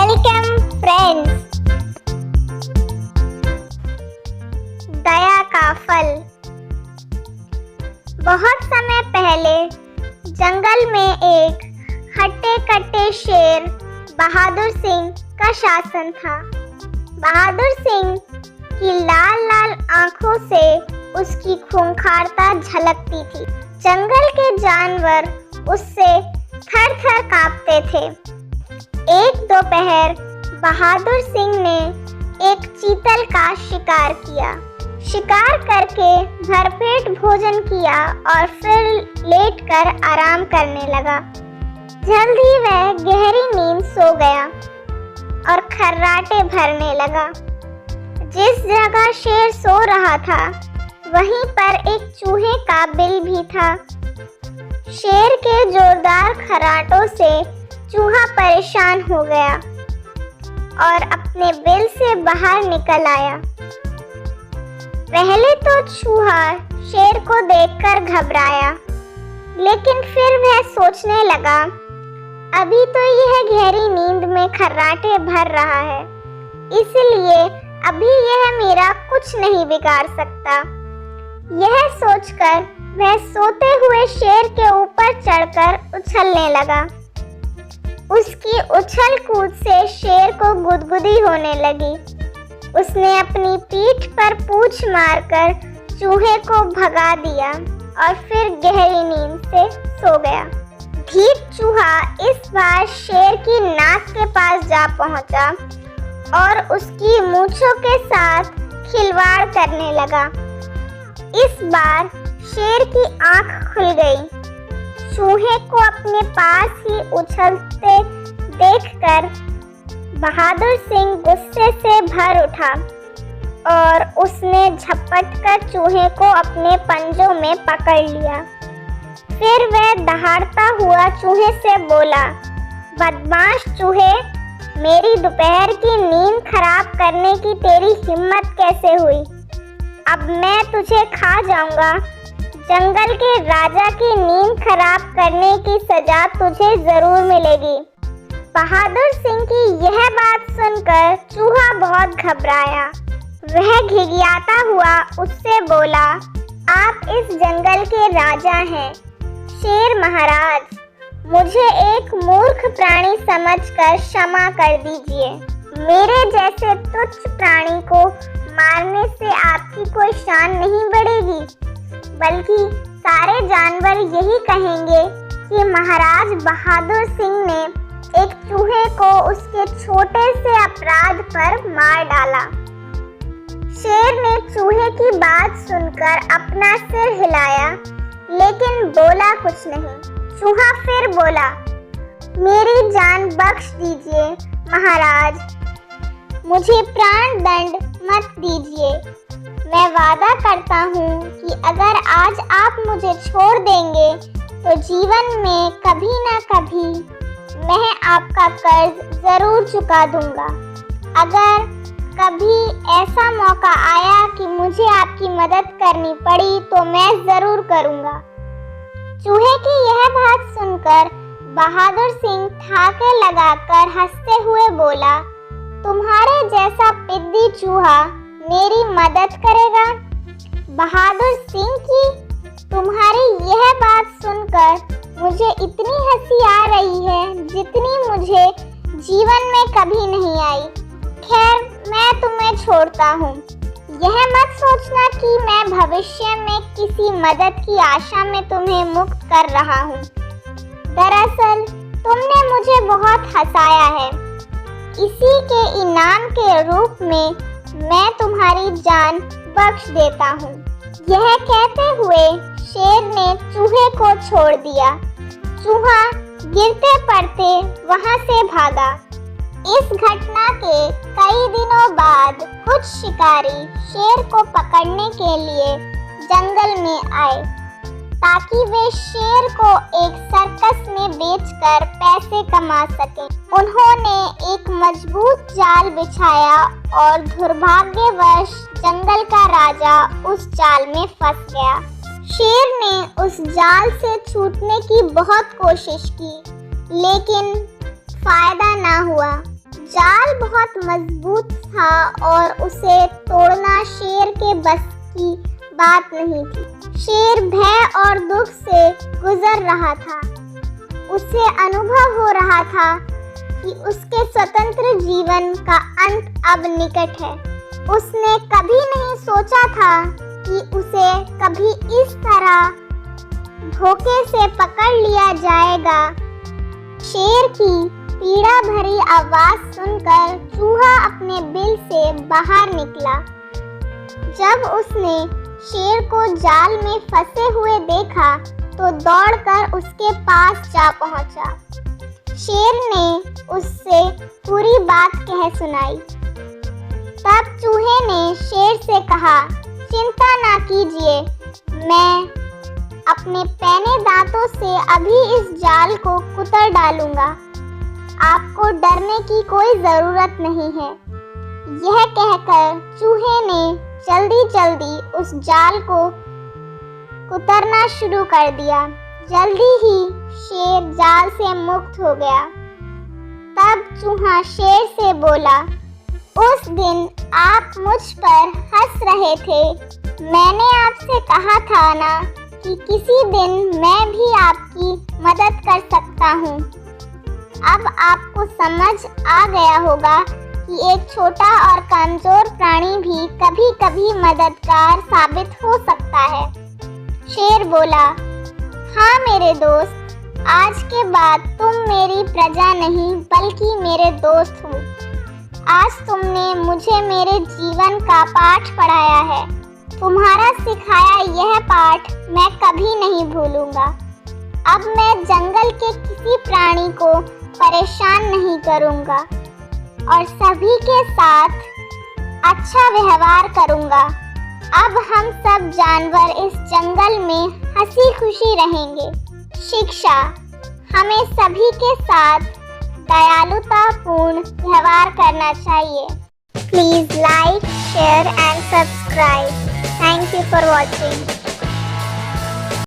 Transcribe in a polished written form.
Welcome friends. दया का फल। बहुत समय पहले जंगल में एक हट्टे कट्टे शेर बहादुर सिंह का शासन था। बहादुर सिंह की लाल लाल आंखों से उसकी खूंखारता झलकती थी। जंगल के जानवर उससे थर थर कांपते थे। एक दोपहर बहादुर सिंह ने एक चीतल का शिकार किया। शिकार करके भरपेट भोजन किया और फिर लेटकर आराम करने लगा। जल्द ही वह गहरी नींद सो गया और खर्राटे भरने लगा। जिस जगह शेर सो रहा था वहीं पर एक चूहे का बिल भी था। शेर के जोरदार खर्राटों से चूहा परेशान हो गया और अपने बिल से बाहर निकल आया। पहले तो चूहा शेर को देखकर घबराया, लेकिन फिर वह सोचने लगा, अभी तो यह गहरी नींद में खर्राटे भर रहा है, इसलिए अभी यह मेरा कुछ नहीं बिगाड़ सकता। यह सोचकर वह सोते हुए शेर के ऊपर चढ़कर उछलने लगा। उसकी उछल कूद से शेर को गुदगुदी होने लगी। उसने अपनी पीठ पर पूंछ मारकर चूहे को भगा दिया और फिर गहरी नींद से सो गया। ढीठ चूहा इस बार शेर की नाक के पास जा पहुंचा और उसकी मूंछों के साथ खिलवाड़ करने लगा। इस बार शेर की आंख खुल गई। चूहे को अपने पास ही उछलते देखकर बहादुर सिंह गुस्से से भर उठा और उसने झपटकर चूहे को अपने पंजों में पकड़ लिया। फिर वह दहाड़ता हुआ चूहे से बोला, बदमाश चूहे, मेरी दोपहर की नींद खराब करने की तेरी हिम्मत कैसे हुई? अब मैं तुझे खा जाऊंगा। जंगल के राजा की नींद खराब करने की सजा तुझे जरूर मिलेगी। बहादुर सिंह की यह बात सुनकर चूहा बहुत घबराया। वह घिघियाता हुआ उससे बोला, आप इस जंगल के राजा हैं, शेर महाराज, मुझे एक मूर्ख प्राणी समझकर क्षमा कर दीजिए। मेरे जैसे तुच्छ प्राणी को मारने से आपकी कोई शान नहीं बढ़ेगी, बल्कि सारे जानवर यही कहेंगे कि महाराज बहादुर सिंह ने एक चूहे को उसके छोटे से अपराध पर मार डाला। शेर ने चूहे की बात सुनकर अपना सिर हिलाया, लेकिन बोला कुछ नहीं। चूहा फिर बोला, मेरी जान बख्श दीजिए महाराज, मुझे प्राण दंड मत दीजिए। मैं वादा करता हूँ कि अगर आज आप मुझे छोड़ देंगे तो जीवन में कभी ना कभी मैं आपका कर्ज जरूर चुका दूंगा। अगर कभी ऐसा मौका आया कि मुझे आपकी मदद करनी पड़ी तो मैं जरूर करूँगा। चूहे की यह बात सुनकर बहादुर सिंह ठाके लगाकर हंसते हुए बोला, तुम्हारे जैसा पिद्दी चूहा मेरी मदद करेगा? बहादुर सिंह की तुम्हारी यह बात सुनकर मुझे इतनी हंसी आ रही है जितनी मुझे जीवन में कभी नहीं आई। खैर, मैं तुम्हें छोड़ता हूँ। यह मत सोचना कि मैं भविष्य में किसी मदद की आशा में तुम्हें मुक्त कर रहा हूँ। दरअसल तुमने मुझे बहुत हंसाया है। इसी के इनाम के रूप में मैं तुम्हारी जान बख्श देता हूँ। यह कहते हुए शेर ने चूहे को छोड़ दिया। चूहा गिरते पड़ते वहां से भागा। इस घटना के कई दिनों बाद कुछ शिकारी शेर को पकड़ने के लिए जंगल में आए, ताकि वे शेर को एक सर्कस में बेचकर पैसे कमा सकें। उन्होंने एक मजबूत जाल बिछाया और दुर्भाग्यवश जंगल का राजा उस जाल में फंस गया। शेर ने उस जाल से छूटने की बहुत कोशिश की, लेकिन फायदा ना हुआ। बहुत मजबूत था और उसे तोड़ना शेर के बस की बात नहीं थी। शेर भय और दुख से गुजर रहा था। उसे अनुभव हो रहा था कि उसके स्वतंत्र जीवन का अंत अब निकट है। उसने कभी नहीं सोचा था कि उसे कभी इस तरह धोखे से पकड़ लिया जाएगा। शेर की पीड़ा भरी आवाज सुनकर चूहा अपने बिल से बाहर निकला। जब उसने शेर को जाल में फंसे हुए देखा तो दौड़कर उसके पास जा पहुंचा। शेर ने उससे पूरी बात कह सुनाई। तब चूहे ने शेर से कहा, चिंता ना कीजिए, मैं अपने पैने दांतों से अभी इस जाल को कुतर डालूंगा। आपको डरने की कोई जरूरत नहीं है। यह कहकर चूहे ने जल्दी जल्दी उस जाल को कुतरना शुरू कर दिया। जल्दी ही शेर जाल से मुक्त हो गया। तब चूहा शेर से बोला, उस दिन आप मुझ पर हंस रहे थे। मैंने आपसे कहा था ना कि किसी दिन मैं भी आपकी मदद कर सकता हूँ। अब आपको समझ आ गया होगा कि एक छोटा और कमजोर प्राणी भी कभी कभी मददगार साबित हो सकता है। शेर बोला, हाँ मेरे दोस्त, आज के बाद तुम मेरी प्रजा नहीं बल्कि मेरे दोस्त हो। आज तुमने मुझे मेरे जीवन का पाठ पढ़ाया है। तुम्हारा सिखाया यह पाठ मैं कभी नहीं भूलूंगा। अब मैं जंगल के किसी प्राणी को परेशान नहीं करूंगा और सभी के साथ अच्छा व्यवहार करूंगा। अब हम सब जानवर इस जंगल में हंसी खुशी रहेंगे। शिक्षा, हमें सभी के साथ दयालुतापूर्ण व्यवहार करना चाहिए। Please like, share and subscribe. Thank you for watching.